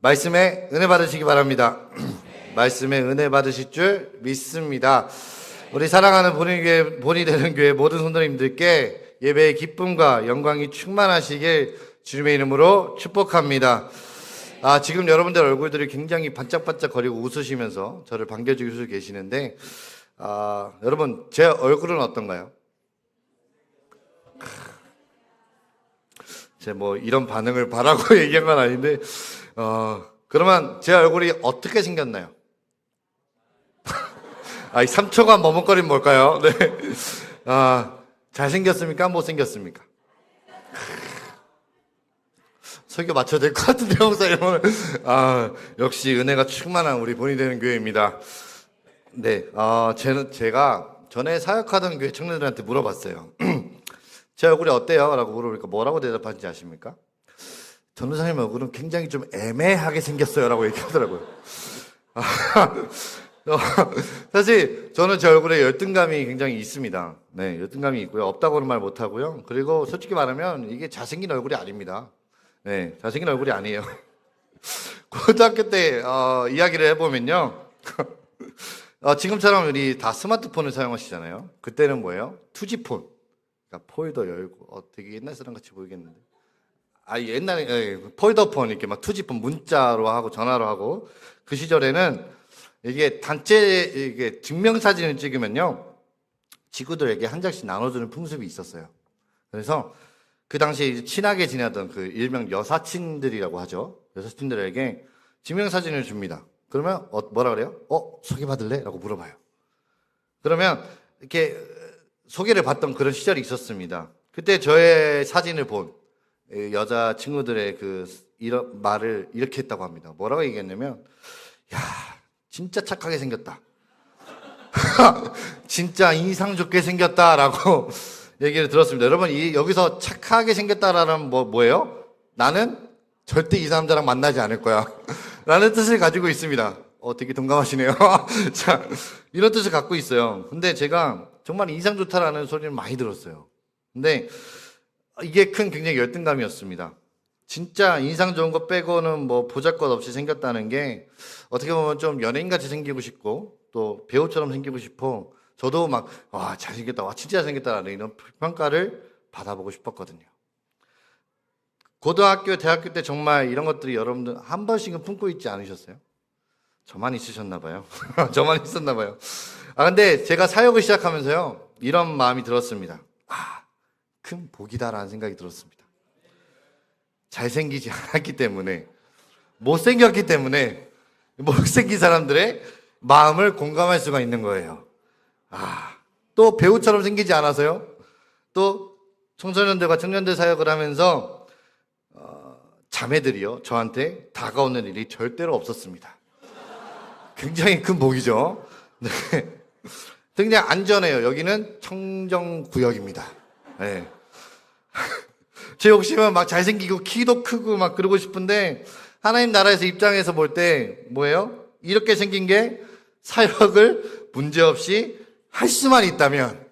말씀에 은혜 받으시기 바랍니다. 말씀에 은혜 받으실 줄 믿습니다. 우리 사랑하는 본이 되는 교회 모든 성도님들께 예배의 기쁨과 영광이 충만하시길 주님의 이름으로 축복합니다. 지금 여러분들 얼굴들이 굉장히 반짝반짝거리고 웃으시면서 저를 반겨주고 계시는데, 여러분 제 얼굴은 어떤가요? 제 뭐 이런 반응을 바라고 얘기한 건 아닌데, 그러면 제 얼굴이 어떻게 생겼나요? 이 3초간 머뭇거리면 뭘까요? 네. 잘생겼습니까? 못생겼습니까? 설교 맞춰야 될 것 같은데, 목사님. 역시 은혜가 충만한 우리 본이 되는 교회입니다. 네. 제가 전에 사역하던 교회 청년들한테 물어봤어요. 제 얼굴이 어때요? 라고 물어보니까 뭐라고 대답하는지 아십니까? 전도사님 얼굴은 굉장히 좀 애매하게 생겼어요. 라고 얘기하더라고요. 사실 저는 제 얼굴에 열등감이 굉장히 있습니다. 네, 열등감이 있고요. 없다고는 말 못하고요. 그리고 솔직히 말하면 이게 잘생긴 얼굴이 아닙니다. 네, 잘생긴 얼굴이 아니에요. 고등학교 때 이야기를 해보면요. 지금처럼 우리 다 스마트폰을 사용하시잖아요. 그때는 뭐예요? 투지폰. 그러니까 폴더 열고 되게 옛날 사람 같이 보이겠는데. 옛날에 폴더폰 이렇게 막 투지폰 문자로 하고 전화로 하고, 그 시절에는 이게 단체 이게 증명사진을 찍으면요, 지구들에게 한 장씩 나눠주는 풍습이 있었어요. 그래서 그 당시에 친하게 지내던 그 일명 여사친들이라고 하죠. 여사친들에게 증명사진을 줍니다. 그러면 뭐라 그래요? 소개받을래? 라고 물어봐요. 그러면 이렇게 소개를 받던 그런 시절이 있었습니다. 그때 저의 사진을 본 여자친구들의 이런 말을 이렇게 했다고 합니다. 뭐라고 얘기했냐면, 야, 진짜 착하게 생겼다. 진짜 인상 좋게 생겼다라고 얘기를 들었습니다. 여러분, 여기서 착하게 생겼다라는 뭐예요? 나는 절대 이 사람들랑 만나지 않을 거야. 라는 뜻을 가지고 있습니다. 되게 동감하시네요. 자, 이런 뜻을 갖고 있어요. 근데 제가 정말 인상 좋다라는 소리를 많이 들었어요. 근데 이게 굉장히 열등감이었습니다. 진짜 인상 좋은 거 빼고는 뭐 보잘것없이 생겼다는 게 어떻게 보면 좀 연예인같이 생기고 싶고 또 배우처럼 생기고 싶어. 저도 막 잘생겼다, 진짜 잘생겼다라는 이런 평가를 받아보고 싶었거든요. 고등학교, 대학교 때 정말 이런 것들이 여러분들 한 번씩은 품고 있지 않으셨어요? 저만 있으셨나 봐요. 저만 있었나 봐요. 근데 제가 사역을 시작하면서요, 이런 마음이 들었습니다. 큰 복이다라는 생각이 들었습니다. 잘생기지 않았기 때문에, 못생겼기 때문에 못생긴 사람들의 마음을 공감할 수가 있는 거예요. 또 배우처럼 생기지 않아서요. 또 청소년들과 청년들 사역을 하면서 자매들이요, 저한테 다가오는 일이 절대로 없었습니다. 굉장히 큰 복이죠. 네. 굉장히 안전해요. 여기는 청정구역입니다. 네. 제 욕심은 막 잘생기고 키도 크고 막 그러고 싶은데, 하나님 나라에서 입장에서 볼 때 뭐예요? 이렇게 생긴 게 사역을 문제없이 할 수만 있다면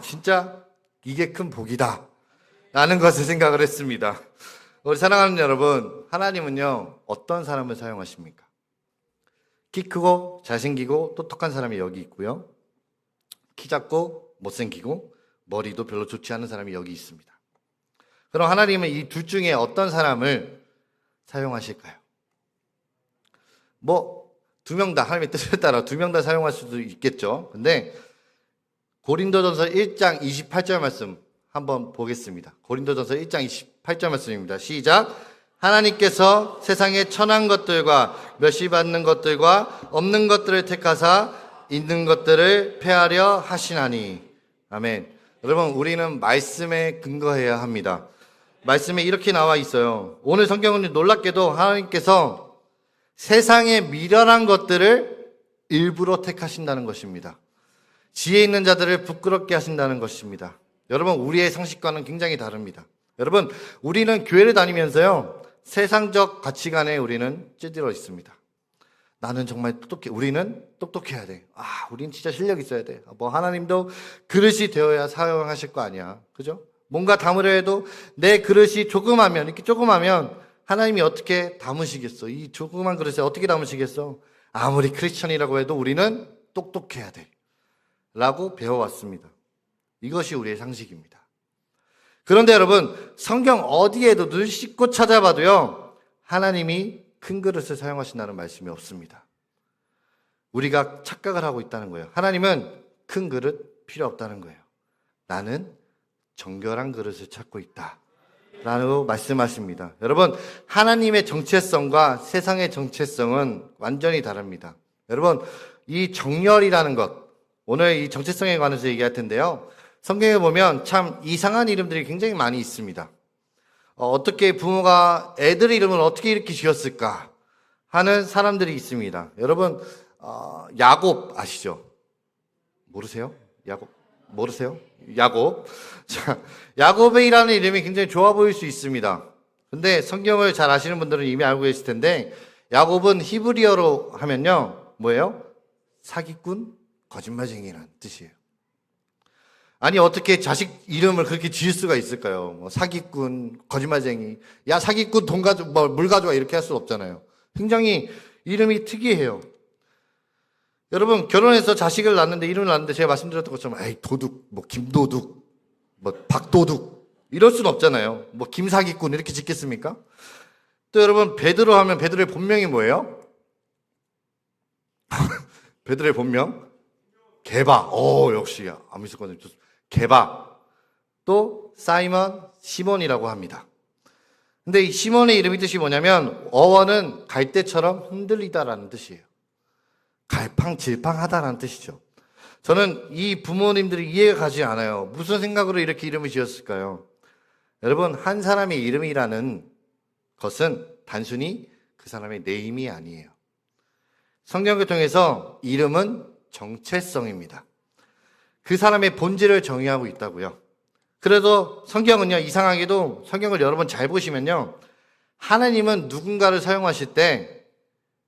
진짜 이게 큰 복이다 라는 것을 생각을 했습니다. 우리 사랑하는 여러분, 하나님은요 어떤 사람을 사용하십니까? 키 크고 잘생기고 똑똑한 사람이 여기 있고요, 키 작고 못생기고 머리도 별로 좋지 않은 사람이 여기 있습니다. 그럼 하나님은 이 둘 중에 어떤 사람을 사용하실까요? 두 명 다 하나님의 뜻에 따라 두 명 다 사용할 수도 있겠죠. 근데 고린도전서 1장 28절 말씀 한번 보겠습니다. 고린도전서 1장 28절 말씀입니다. 시작. 하나님께서 세상의 천한 것들과 멸시받는 것들과 없는 것들을 택하사 있는 것들을 폐하려 하시나니. 아멘. 여러분, 우리는 말씀에 근거해야 합니다. 말씀에 이렇게 나와 있어요. 오늘 성경은 놀랍게도 하나님께서 세상의 미련한 것들을 일부러 택하신다는 것입니다. 지혜 있는 자들을 부끄럽게 하신다는 것입니다. 여러분, 우리의 상식과는 굉장히 다릅니다. 여러분, 우리는 교회를 다니면서요, 세상적 가치관에 우리는 찌들어 있습니다. 나는 정말 우리는 똑똑해야 돼. 우린 진짜 실력 있어야 돼. 하나님도 그릇이 되어야 사용하실 거 아니야. 그죠? 뭔가 담으려 해도 내 그릇이 조그마면 하나님이 어떻게 담으시겠어? 이 조그만 그릇에 어떻게 담으시겠어? 아무리 크리스천이라고 해도 우리는 똑똑해야 돼 라고 배워왔습니다. 이것이 우리의 상식입니다. 그런데 여러분, 성경 어디에도 눈 씻고 찾아봐도요, 하나님이 큰 그릇을 사용하신다는 말씀이 없습니다. 우리가 착각을 하고 있다는 거예요. 하나님은 큰 그릇 필요 없다는 거예요. 나는 정결한 그릇을 찾고 있다 라고 말씀하십니다. 여러분, 하나님의 정체성과 세상의 정체성은 완전히 다릅니다. 여러분, 이 정열이라는 것, 오늘 이 정체성에 관해서 얘기할 텐데요, 성경에 보면 참 이상한 이름들이 굉장히 많이 있습니다. 어떻게 부모가 애들 이름을 어떻게 이렇게 지었을까 하는 사람들이 있습니다. 여러분, 야곱 아시죠? 모르세요? 야곱 모르세요? 야곱. 자, 야곱이라는 이름이 굉장히 좋아 보일 수 있습니다. 근데 성경을 잘 아시는 분들은 이미 알고 계실 텐데, 야곱은 히브리어로 하면요, 뭐예요? 사기꾼, 거짓말쟁이라는 뜻이에요. 아니, 어떻게 자식 이름을 그렇게 지을 수가 있을까요? 뭐 사기꾼, 거짓말쟁이, 야 사기꾼 물 가져와 이렇게 할 수 없잖아요. 굉장히 이름이 특이해요. 여러분, 결혼해서 자식을 낳는데, 이름을 낳는데 제가 말씀드렸던 것처럼 에이 도둑, 뭐 김도둑, 뭐 박도둑 이럴 수는 없잖아요. 뭐 김사기꾼 이렇게 짓겠습니까? 또 여러분, 베드로 하면 베드로의 본명이 뭐예요? 베드로의 본명? 게바. 역시 안 믿었거든요. 게바. 또 사이먼, 시몬이라고 합니다. 근데 이 시몬의 이름의 뜻이 뭐냐면, 어원은 갈대처럼 흔들리다라는 뜻이에요. 갈팡질팡하다라는 뜻이죠. 저는 이 부모님들이 이해가 가지 않아요. 무슨 생각으로 이렇게 이름을 지었을까요? 여러분, 한 사람의 이름이라는 것은 단순히 그 사람의 네임이 아니에요. 성경을 통해서 이름은 정체성입니다. 그 사람의 본질을 정의하고 있다고요. 그래도 성경은요, 이상하게도 성경을 여러분 잘 보시면요, 하나님은 누군가를 사용하실 때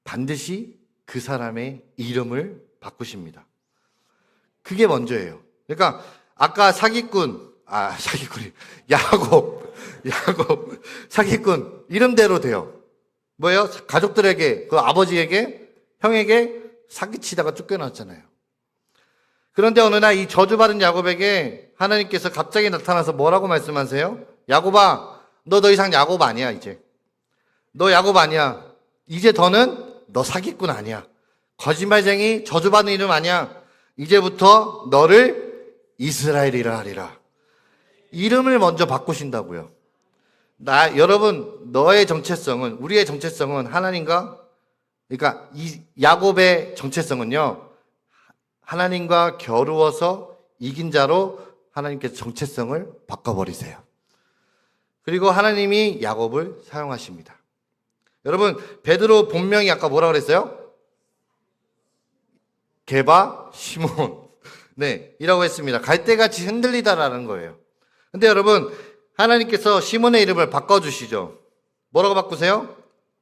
반드시 그 사람의 이름을 바꾸십니다. 그게 먼저예요. 그러니까 아까 야곱, 사기꾼 이름대로 돼요. 뭐예요? 가족들에게, 그 아버지에게, 형에게 사기치다가 쫓겨났잖아요. 그런데 어느 날 이 저주받은 야곱에게 하나님께서 갑자기 나타나서 뭐라고 말씀하세요? 야곱아, 너 더 이상 야곱 아니야, 이제. 너 야곱 아니야. 이제 더는 너 사기꾼 아니야. 거짓말쟁이, 저주받은 이름 아니야. 이제부터 너를 이스라엘이라 하리라. 이름을 먼저 바꾸신다고요. 여러분, 너의 정체성은, 우리의 정체성은 하나님과, 그러니까 이 야곱의 정체성은요, 하나님과 겨루어서 이긴 자로 하나님께서 정체성을 바꿔버리세요. 그리고 하나님이 야곱을 사용하십니다. 여러분, 베드로 본명이 아까 뭐라고 그랬어요? 게바, 시몬. 네, 이라고 했습니다. 갈대같이 흔들리다라는 거예요. 근데 여러분, 하나님께서 시몬의 이름을 바꿔주시죠. 뭐라고 바꾸세요?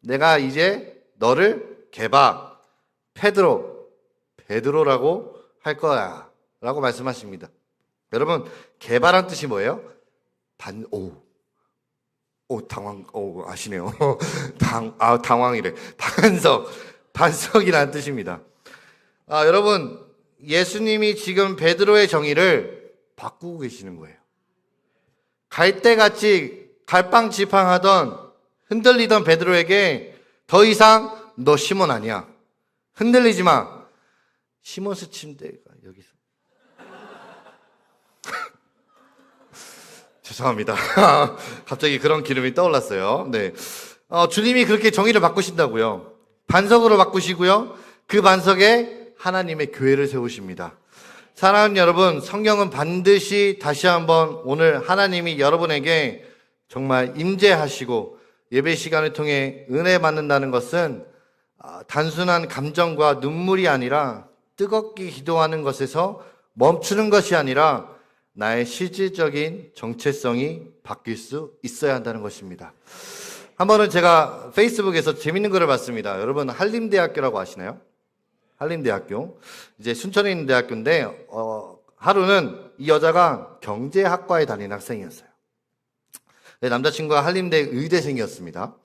내가 이제 너를 게바, 베드로라고 할 거야 라고 말씀하십니다. 여러분, 게바란 뜻이 뭐예요? 아시네요. 당황이래. 반석이라는 뜻입니다. 여러분, 예수님이 지금 베드로의 정의를 바꾸고 계시는 거예요. 갈대같이 갈팡질팡하던 흔들리던 베드로에게 더 이상 너 시몬 아니야. 흔들리지 마. 시몬 스침대가 여기서. 죄송합니다. 갑자기 그런 기름이 떠올랐어요. 네. 주님이 그렇게 정의를 바꾸신다고요. 반석으로 바꾸시고요. 그 반석에 하나님의 교회를 세우십니다. 사랑하는 여러분, 성경은 반드시 다시 한번 오늘 하나님이 여러분에게 정말 임재하시고 예배 시간을 통해 은혜 받는다는 것은 단순한 감정과 눈물이 아니라 뜨겁게 기도하는 것에서 멈추는 것이 아니라 나의 실질적인 정체성이 바뀔 수 있어야 한다는 것입니다. 한 번은 제가 페이스북에서 재밌는 글을 봤습니다. 여러분, 한림대학교라고 아시나요? 한림대학교. 이제 순천에 있는 대학교인데, 하루는 이 여자가 경제학과에 다니는 학생이었어요. 남자친구가 한림대 의대생이었습니다.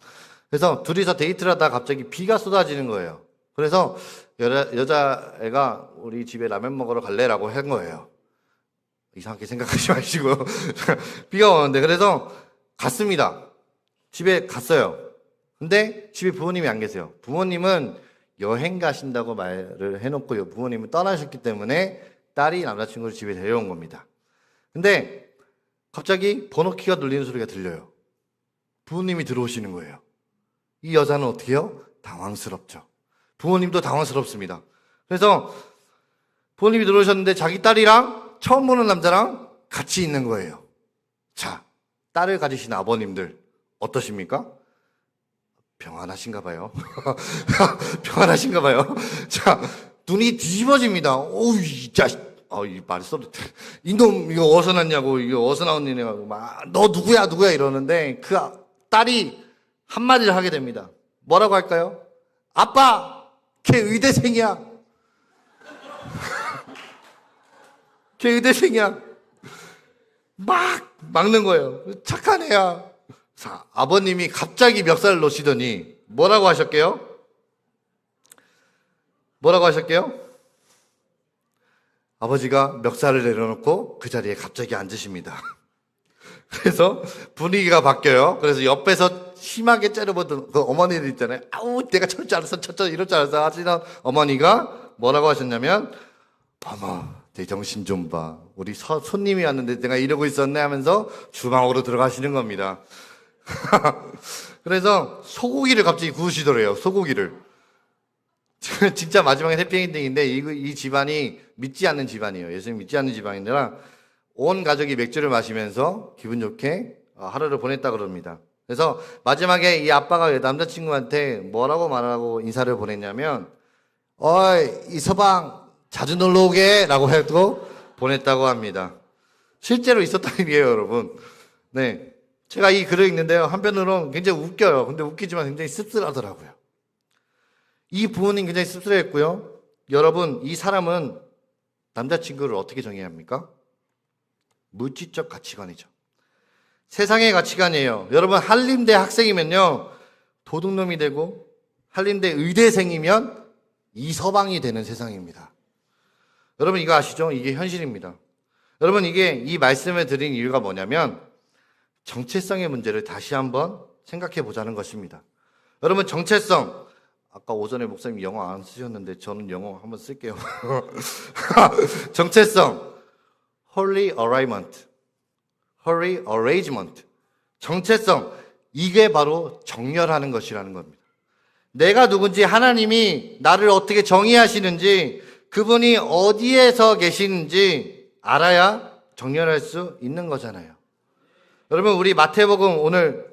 그래서 둘이서 데이트를 하다가 갑자기 비가 쏟아지는 거예요. 그래서 여자애가 우리 집에 라면 먹으러 갈래라고 한 거예요. 이상하게 생각하지 마시고. 비가 오는데, 그래서 갔습니다. 집에 갔어요. 근데 집에 부모님이 안 계세요. 부모님은 여행 가신다고 말을 해놓고 부모님은 떠나셨기 때문에 딸이 남자친구를 집에 데려온 겁니다. 근데 갑자기 번호키가 눌리는 소리가 들려요. 부모님이 들어오시는 거예요. 이 여자는 어떻게 해요? 당황스럽죠. 부모님도 당황스럽습니다. 그래서 부모님이 들어오셨는데 자기 딸이랑 처음 보는 남자랑 같이 있는 거예요. 자, 딸을 가지신 아버님들 어떠십니까? 평안하신가 봐요. 평안하신가 봐요. 자, 눈이 뒤집어집니다. 어우, 이 자식. 이 말이 써도 돼. 이놈, 이거 어디서 났냐고, 이거 어디서 나온 일이냐고, 너 누구야, 누구야, 이러는데, 그 딸이 한마디를 하게 됩니다. 뭐라고 할까요? 아빠, 걔 의대생이야. 걔 의대생이야. 막 막는 거예요. 착한 애야. 자, 아버님이 갑자기 멱살을 놓으시더니 뭐라고 하셨게요? 뭐라고 하셨게요? 아버지가 멱살을 내려놓고 그 자리에 갑자기 앉으십니다. 그래서 분위기가 바뀌어요. 그래서 옆에서 심하게 째려보던 그 어머니들 있잖아요. 아우, 내가 저럴 줄 알았어, 이럴 줄 알았어 하시던 어머니가 뭐라고 하셨냐면, 어머, 내 정신 좀 봐. 우리 손님이 왔는데 내가 이러고 있었네 하면서 주방으로 들어가시는 겁니다. 그래서 소고기를 갑자기 구우시더래요. 소고기를. 진짜 마지막에 해피엔딩인데 이 집안이 믿지 않는 집안이에요. 예수님 믿지 않는 집안이라 온 가족이 맥주를 마시면서 기분 좋게 하루를 보냈다 그럽니다. 그래서 마지막에 이 아빠가 남자친구한테 뭐라고 말하고 인사를 보냈냐면, 어이, 이 서방 자주 놀러 오게 라고 해도 보냈다고 합니다. 실제로 있었던 일이에요, 여러분. 네. 제가 이 글을 읽는데요. 한편으로는 굉장히 웃겨요. 근데 웃기지만 굉장히 씁쓸하더라고요. 이 부모님 굉장히 씁쓸했고요. 여러분, 이 사람은 남자친구를 어떻게 정해야 합니까? 물질적 가치관이죠. 세상의 가치관이에요. 여러분, 한림대 학생이면요, 도둑놈이 되고, 한림대 의대생이면 이서방이 되는 세상입니다. 여러분, 이거 아시죠? 이게 현실입니다. 여러분, 이 말씀을 드린 이유가 뭐냐면, 정체성의 문제를 다시 한번 생각해 보자는 것입니다. 여러분, 정체성. 아까 오전에 목사님 영어 안 쓰셨는데 저는 영어 한번 쓸게요. 정체성. Holy Arrangement. Holy Arrangement. 정체성. 이게 바로 정렬하는 것이라는 겁니다. 내가 누군지, 하나님이 나를 어떻게 정의하시는지, 그분이 어디에서 계시는지 알아야 정렬할 수 있는 거잖아요. 여러분, 우리 마태복음 오늘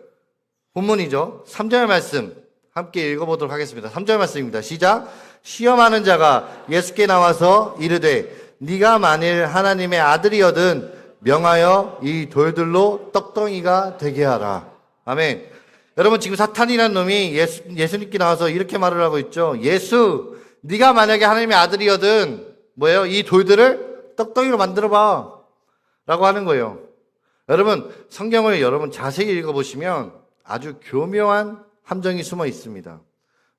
본문이죠. 3절 말씀 함께 읽어보도록 하겠습니다. 3절 말씀입니다. 시작. 시험하는 자가 예수께 나와서 이르되, 네가 만일 하나님의 아들이거든 명하여 이 돌들로 떡덩이가 되게 하라. 아멘. 여러분, 지금 사탄이라는 놈이 예수님께 나와서 이렇게 말을 하고 있죠. 예수, 네가 만약에 하나님의 아들이거든 뭐예요? 이 돌들을 떡덩이로 만들어봐 라고 하는 거예요. 여러분, 성경을 여러분 자세히 읽어보시면 아주 교묘한 함정이 숨어 있습니다.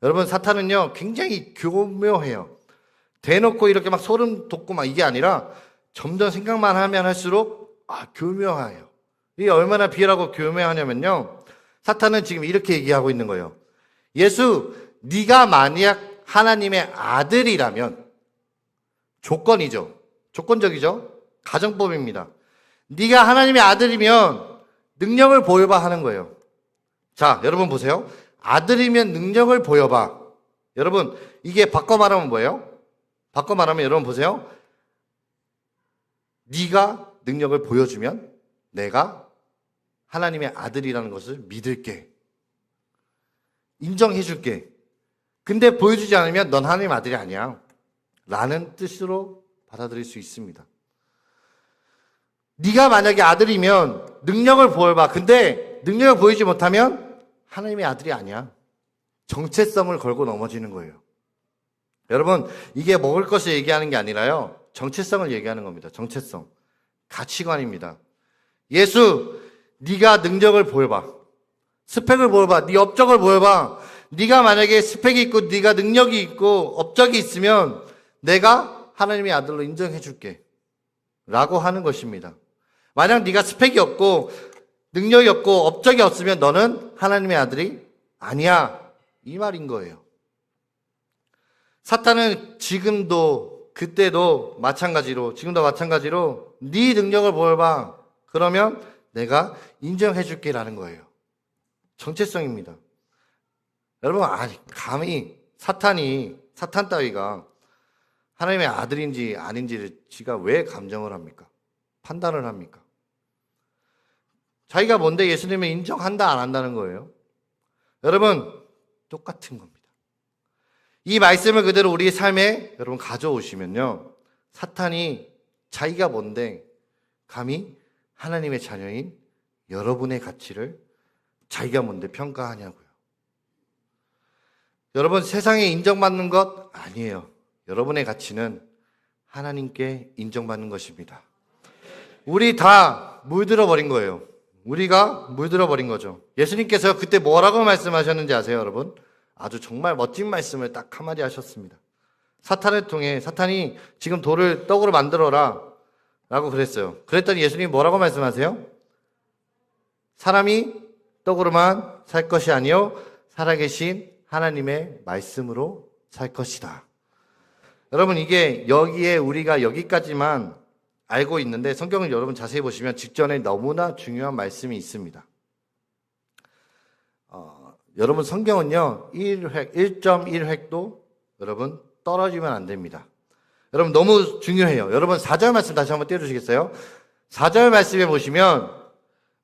여러분, 사탄은요 굉장히 교묘해요. 대놓고 이렇게 막 소름 돋고 막 이게 아니라 점점 생각만 하면 할수록 교묘해요. 이게 얼마나 비열하고 교묘하냐면요, 사탄은 지금 이렇게 얘기하고 있는 거예요. 예수, 네가 만약 하나님의 아들이라면, 조건이죠. 조건적이죠. 가정법입니다. 네가 하나님의 아들이면 능력을 보여봐 하는 거예요. 자, 여러분 보세요. 아들이면 능력을 보여봐. 여러분, 이게 바꿔 말하면 뭐예요? 바꿔 말하면 여러분 보세요. 네가 능력을 보여주면 내가 하나님의 아들이라는 것을 믿을게. 인정해줄게. 근데 보여주지 않으면 넌 하나님의 아들이 아니야 라는 뜻으로 받아들일 수 있습니다. 네가 만약에 아들이면 능력을 보여봐. 근데 능력을 보이지 못하면 하나님의 아들이 아니야. 정체성을 걸고 넘어지는 거예요. 여러분, 이게 먹을 것을 얘기하는 게 아니라요, 정체성을 얘기하는 겁니다. 정체성. 가치관입니다. 예수, 네가 능력을 보여봐. 스펙을 보여봐. 네 업적을 보여봐. 네가 만약에 스펙이 있고 네가 능력이 있고 업적이 있으면 내가 하나님의 아들로 인정해 줄게 라고 하는 것입니다. 만약 네가 스펙이 없고 능력이 없고 업적이 없으면 너는 하나님의 아들이 아니야, 이 말인 거예요. 사탄은 지금도 그때도 마찬가지로 지금도 마찬가지로 네 능력을 보여봐. 그러면 내가 인정해 줄게라는 거예요. 정체성입니다. 여러분, 아니 감히 사탄 따위가 하나님의 아들인지 아닌지를 지가 왜 감정을 합니까? 판단을 합니까? 자기가 뭔데 예수님을 인정한다 안 한다는 거예요. 여러분, 똑같은 겁니다. 이 말씀을 그대로 우리의 삶에 여러분 가져오시면요, 사탄이 자기가 뭔데 감히 하나님의 자녀인 여러분의 가치를 자기가 뭔데 평가하냐고요. 여러분, 세상에 인정받는 것 아니에요. 여러분의 가치는 하나님께 인정받는 것입니다. 우리 다 물들어 버린 거예요. 우리가 물들어 버린 거죠. 예수님께서 그때 뭐라고 말씀하셨는지 아세요, 여러분? 아주 정말 멋진 말씀을 딱 한마디 하셨습니다. 사탄을 통해 사탄이 지금 돌을 떡으로 만들어라 라고 그랬어요. 그랬더니 예수님이 뭐라고 말씀하세요? 사람이 떡으로만 살 것이 아니요 살아계신 하나님의 말씀으로 살 것이다. 여러분, 이게 여기에 우리가 여기까지만 알고 있는데 성경을 여러분 자세히 보시면 직전에 너무나 중요한 말씀이 있습니다. 여러분, 성경은요 1.1획도 여러분 떨어지면 안 됩니다. 여러분, 너무 중요해요. 여러분, 4절 말씀 다시 한번 띄워주시겠어요? 4절 말씀에 보시면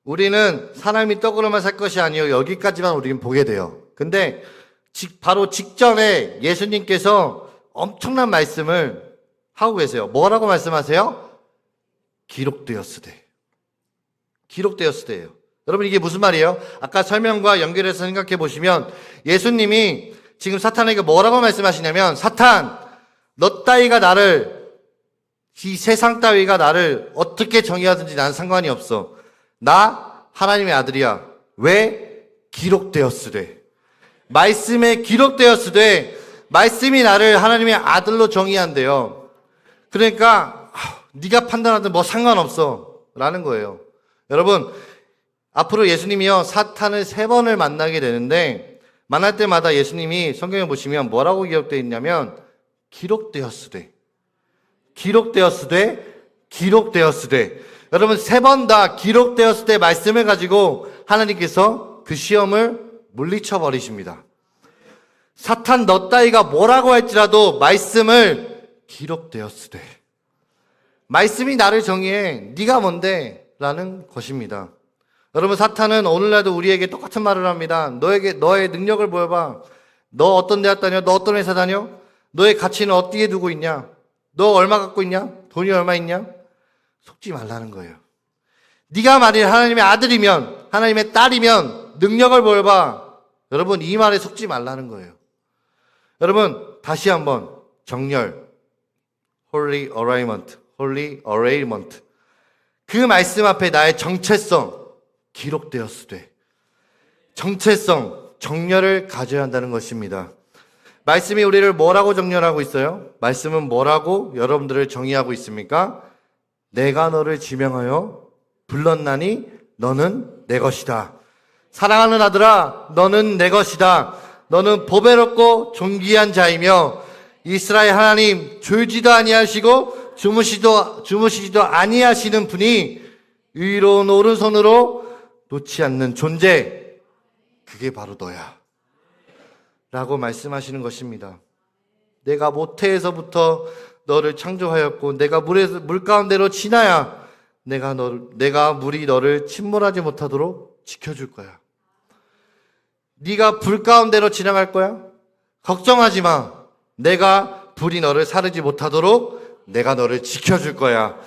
우리는 사람이 떡으로만 살 것이 아니요 여기까지만 우리는 보게 돼요. 근데 바로 직전에 예수님께서 엄청난 말씀을 하고 계세요. 뭐라고 말씀하세요? 기록되었으되. 기록되었으되예요. 여러분, 이게 무슨 말이에요? 아까 설명과 연결해서 생각해 보시면 예수님이 지금 사탄에게 뭐라고 말씀하시냐면, 사탄, 너 따위가 나를, 이 세상 따위가 나를 어떻게 정의하든지 나는 상관이 없어. 나 하나님의 아들이야. 왜? 기록되었으되. 말씀에 기록되었으되 말씀이 나를 하나님의 아들로 정의한대요. 그러니까 네가 판단하든 뭐 상관없어 라는 거예요. 여러분, 앞으로 예수님이요 사탄을 3번을 만나게 되는데 만날 때마다 예수님이 성경에 보시면 뭐라고 기록되어 있냐면 기록되었으되, 기록되었으되, 기록되었으되. 여러분, 3번 다 기록되었으되 말씀을 가지고 하나님께서 그 시험을 물리쳐 버리십니다. 사탄 너 따위가 뭐라고 할지라도 말씀을 기록되었으되. 말씀이 나를 정의해. 네가 뭔데? 라는 것입니다. 여러분, 사탄은 오늘날도 우리에게 똑같은 말을 합니다. 너의 능력을 보여봐. 너 어떤 대학 다녀? 너 어떤 회사 다녀? 너의 가치는 어디에 두고 있냐? 너 얼마 갖고 있냐? 돈이 얼마 있냐? 속지 말라는 거예요. 네가 만일 하나님의 아들이면, 하나님의 딸이면 능력을 보여봐. 여러분, 이 말에 속지 말라는 거예요. 여러분, 다시 한번 정렬, holy arraignment, holy arraignment. 그 말씀 앞에 나의 정체성 기록되었으되. 정체성, 정렬을 가져야 한다는 것입니다. 말씀이 우리를 뭐라고 정렬하고 있어요? 말씀은 뭐라고 여러분들을 정의하고 있습니까? 내가 너를 지명하여 불렀나니 너는 내 것이다. 사랑하는 아들아, 너는 내 것이다. 너는 보배롭고 존귀한 자이며 이스라엘 하나님 졸지도 아니하시고 주무시지도 아니하시는 분이 의로운 오른손으로 놓지 않는 존재, 그게 바로 너야 라고 말씀하시는 것입니다. 내가 모태에서부터 너를 창조하였고 내가 물 가운데로 지나야 내가 물이 너를 침몰하지 못하도록 지켜줄 거야. 네가 불 가운데로 지나갈 거야? 걱정하지 마. 내가 불이 너를 사르지 못하도록 내가 너를 지켜줄 거야.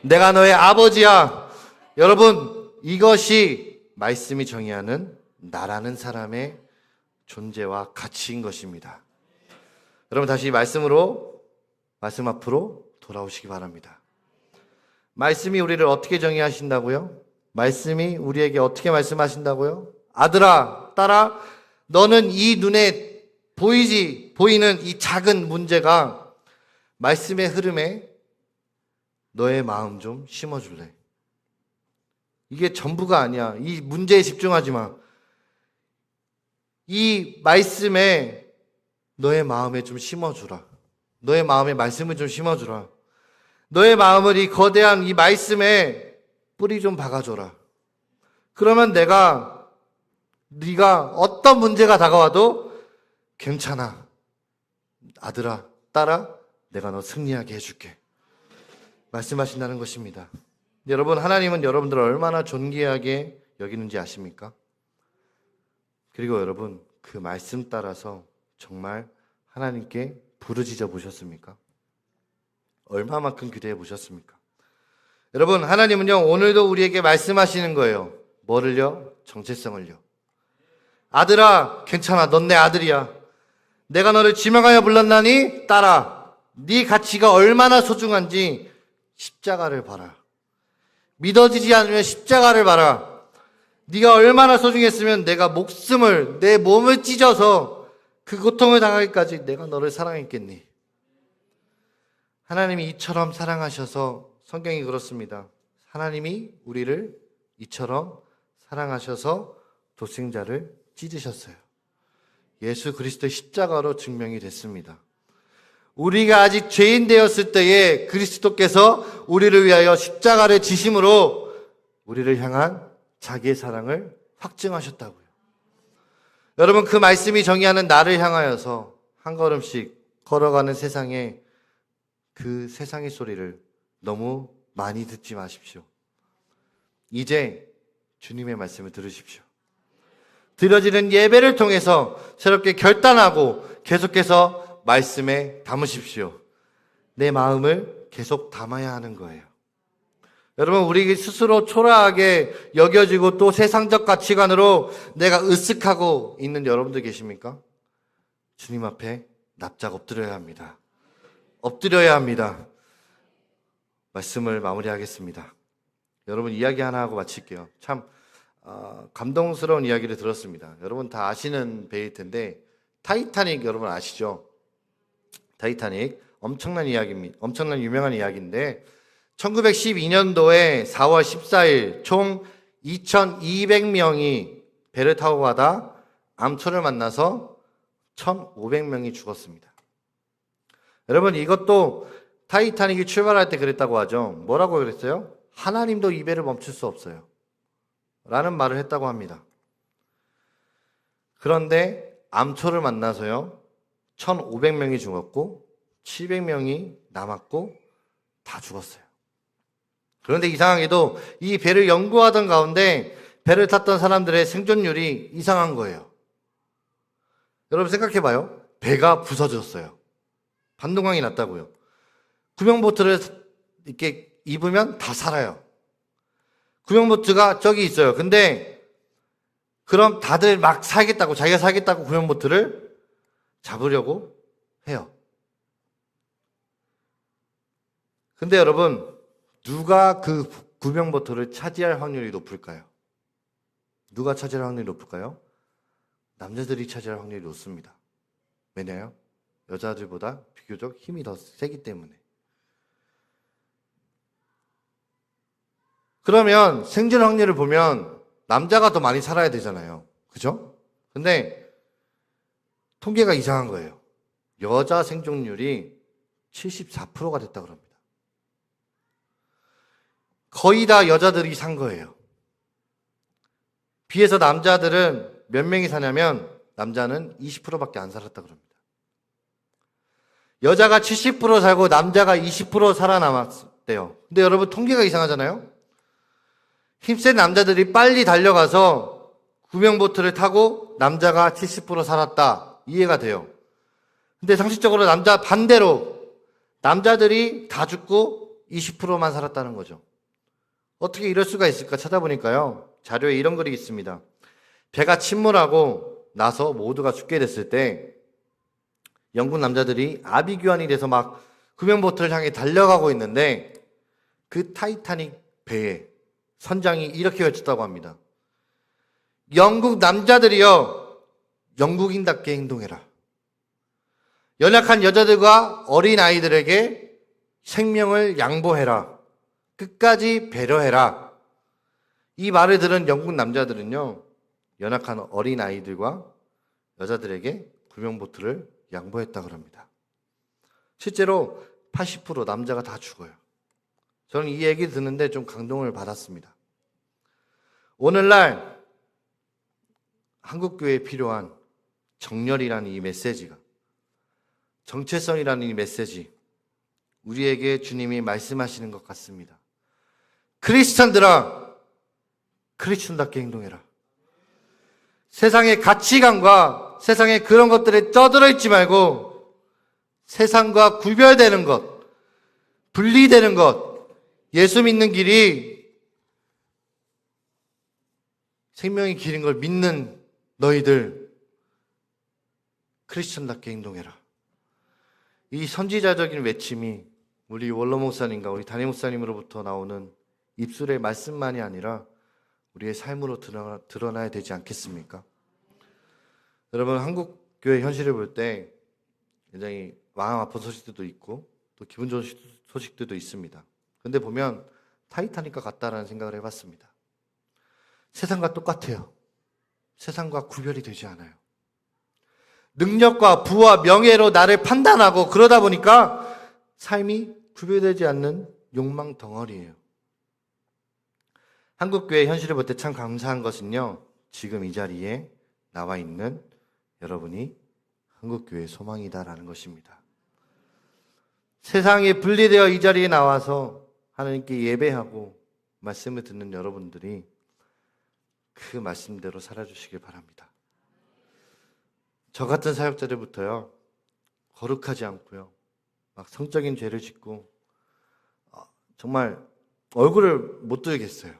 내가 너의 아버지야. 여러분, 이것이 말씀이 정의하는 나라는 사람의 존재와 가치인 것입니다. 여러분, 다시 말씀 앞으로 돌아오시기 바랍니다. 말씀이 우리를 어떻게 정의하신다고요? 말씀이 우리에게 어떻게 말씀하신다고요? 아들아, 딸아, 너는 이 눈에 보이는 이 작은 문제가 말씀의 흐름에 너의 마음 좀 심어줄래. 이게 전부가 아니야. 이 문제에 집중하지 마. 이 말씀에 너의 마음에 좀 심어주라. 너의 마음에 말씀을 좀 심어주라. 너의 마음을 이 거대한 이 말씀에 뿌리 좀 박아줘라. 그러면 네가 어떤 문제가 다가와도 괜찮아. 아들아, 딸아, 내가 너 승리하게 해줄게. 말씀하신다는 것입니다. 여러분, 하나님은 여러분들을 얼마나 존귀하게 여기는지 아십니까? 그리고 여러분, 그 말씀 따라서 정말 하나님께 부르짖어 보셨습니까? 얼마만큼 기대해 보셨습니까? 여러분, 하나님은요, 오늘도 우리에게 말씀하시는 거예요. 뭐를요? 정체성을요. 아들아, 괜찮아. 넌 내 아들이야. 내가 너를 지명하여 불렀나니 딸아, 네 가치가 얼마나 소중한지 십자가를 봐라. 믿어지지 않으면 십자가를 봐라. 네가 얼마나 소중했으면 내가 내 몸을 찢어서 그 고통을 당하기까지 내가 너를 사랑했겠니? 하나님이 이처럼 사랑하셔서, 성경이 그렇습니다. 하나님이 우리를 이처럼 사랑하셔서 독생자를 찢으셨어요. 예수 그리스도의 십자가로 증명이 됐습니다. 우리가 아직 죄인 되었을 때에 그리스도께서 우리를 위하여 십자가를 지심으로 우리를 향한 자기의 사랑을 확증하셨다고요. 여러분, 그 말씀이 정의하는 나를 향하여서 한 걸음씩 걸어가는 세상에 그 세상의 소리를 너무 많이 듣지 마십시오. 이제 주님의 말씀을 들으십시오. 드려지는 예배를 통해서 새롭게 결단하고 계속해서 말씀에 담으십시오. 내 마음을 계속 담아야 하는 거예요. 여러분, 우리 스스로 초라하게 여겨지고 또 세상적 가치관으로 내가 으쓱하고 있는 여러분들 계십니까? 주님 앞에 납작 엎드려야 합니다. 엎드려야 합니다. 말씀을 마무리하겠습니다. 여러분, 이야기 하나 하고 마칠게요. 참 감동스러운 이야기를 들었습니다. 여러분 다 아시는 배일 텐데 타이타닉 여러분 아시죠? 타이타닉 엄청난 이야기입니다. 엄청난 유명한 이야기인데 1912년도에 4월 14일 총 2,200명이 배를 타고 가다 암초를 만나서 1,500명이 죽었습니다. 여러분, 이것도 타이타닉이 출발할 때 그랬다고 하죠. 뭐라고 그랬어요? 하나님도 이 배를 멈출 수 없어요 라는 말을 했다고 합니다. 그런데 암초를 만나서요 1,500명이 죽었고 700명이 남았고 다 죽었어요. 그런데 이상하게도 이 배를 연구하던 가운데 배를 탔던 사람들의 생존율이 이상한 거예요. 여러분 생각해봐요. 배가 부서졌어요. 반동강이 났다고요. 구명보트를 이렇게 입으면 다 살아요. 구명보트가 저기 있어요. 근데 그럼 다들 막 살겠다고, 자기가 살겠다고 구명보트를 잡으려고 해요. 근데 여러분, 누가 그 구명보트를 차지할 확률이 높을까요? 누가 차지할 확률이 높을까요? 남자들이 차지할 확률이 높습니다. 왜냐요? 여자들보다 비교적 힘이 더 세기 때문에. 그러면 생존 확률을 보면 남자가 더 많이 살아야 되잖아요. 그죠? 근데 통계가 이상한 거예요. 여자 생존율이 74%가 됐다 그럽니다. 거의 다 여자들이 산 거예요. 비해서 남자들은 몇 명이 사냐면 남자는 20%밖에 안 살았다 그럽니다. 여자가 70% 살고 남자가 20% 살아남았대요. 근데 여러분 통계가 이상하잖아요. 힘센 남자들이 빨리 달려가서 구명보트를 타고 남자가 70% 살았다. 이해가 돼요. 근데 상식적으로 반대로 남자들이 다 죽고 20%만 살았다는 거죠. 어떻게 이럴 수가 있을까 찾아보니까요. 자료에 이런 글이 있습니다. 배가 침몰하고 나서 모두가 죽게 됐을 때 영국 남자들이 아비규환이 돼서 막 구명보트를 향해 달려가고 있는데 그 타이타닉 배에 선장이 이렇게 외쳤다고 합니다. 영국 남자들이여 영국인답게 행동해라. 연약한 여자들과 어린 아이들에게 생명을 양보해라. 끝까지 배려해라. 이 말을 들은 영국 남자들은요, 연약한 어린 아이들과 여자들에게 구명보트를 양보했다고 합니다. 실제로 80% 남자가 다 죽어요. 저는 이 얘기 듣는데 좀 감동을 받았습니다. 오늘날 한국교회에 필요한 정열이라는 이 메시지가, 정체성이라는 이 메시지, 우리에게 주님이 말씀하시는 것 같습니다. 크리스찬들아, 크리스찬답게 행동해라. 세상의 가치관과 세상의 그런 것들에 떠들어 있지 말고 세상과 구별되는 것, 분리되는 것, 예수 믿는 길이 생명의 길인 걸 믿는 너희들, 크리스찬답게 행동해라. 이 선지자적인 외침이 우리 원로 목사님과 우리 담임 목사님으로부터 나오는 입술의 말씀만이 아니라 우리의 삶으로 드러나야 되지 않겠습니까? 여러분, 한국 교회 현실을 볼 때 굉장히 마음 아픈 소식들도 있고 또 기분 좋은 소식들도 있습니다. 근데 보면 타이타닉과 같다라는 생각을 해봤습니다. 세상과 똑같아요. 세상과 구별이 되지 않아요. 능력과 부와 명예로 나를 판단하고 그러다 보니까 삶이 구별되지 않는 욕망 덩어리예요. 한국교회 현실을 볼 때 참 감사한 것은요, 지금 이 자리에 나와 있는 여러분이 한국교회의 소망이다라는 것입니다. 세상에 분리되어 이 자리에 나와서 하나님께 예배하고 말씀을 듣는 여러분들이 그 말씀대로 살아주시길 바랍니다. 저 같은 사역자들부터요, 거룩하지 않고요, 막 성적인 죄를 짓고 정말 얼굴을 못 들겠어요.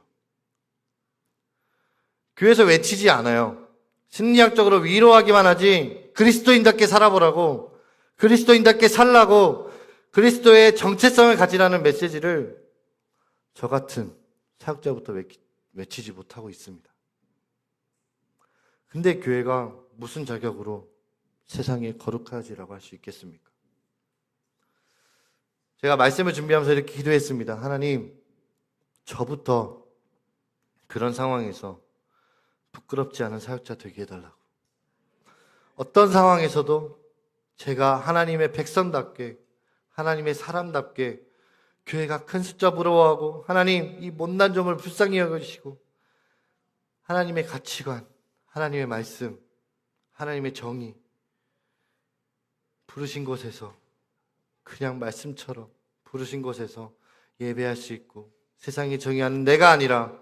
교회에서 외치지 않아요. 심리학적으로 위로하기만 하지 그리스도인답게 살아보라고, 그리스도인답게 살라고, 그리스도의 정체성을 가지라는 메시지를 저 같은 사역자부터 외치지 못하고 있습니다. 근데 교회가 무슨 자격으로 세상에 거룩하지라고 할 수 있겠습니까? 제가 말씀을 준비하면서 이렇게 기도했습니다. 하나님, 저부터 그런 상황에서 부끄럽지 않은 사역자 되게 해달라고. 어떤 상황에서도 제가 하나님의 백성답게, 하나님의 사람답게, 교회가 큰 숫자 부러워하고 하나님 이 못난 점을 불쌍히 여기시고 하나님의 가치관, 하나님의 말씀, 하나님의 정의 부르신 곳에서 그냥 말씀처럼 부르신 곳에서 예배할 수 있고 세상이 정의하는 내가 아니라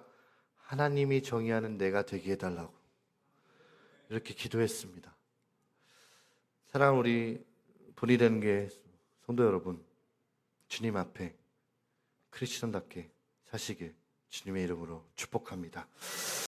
하나님이 정의하는 내가 되게 해달라고 이렇게 기도했습니다. 사랑하는 우리 본이 되는 게 성도 여러분, 주님 앞에 크리스천답게 사시길 주님의 이름으로 축복합니다.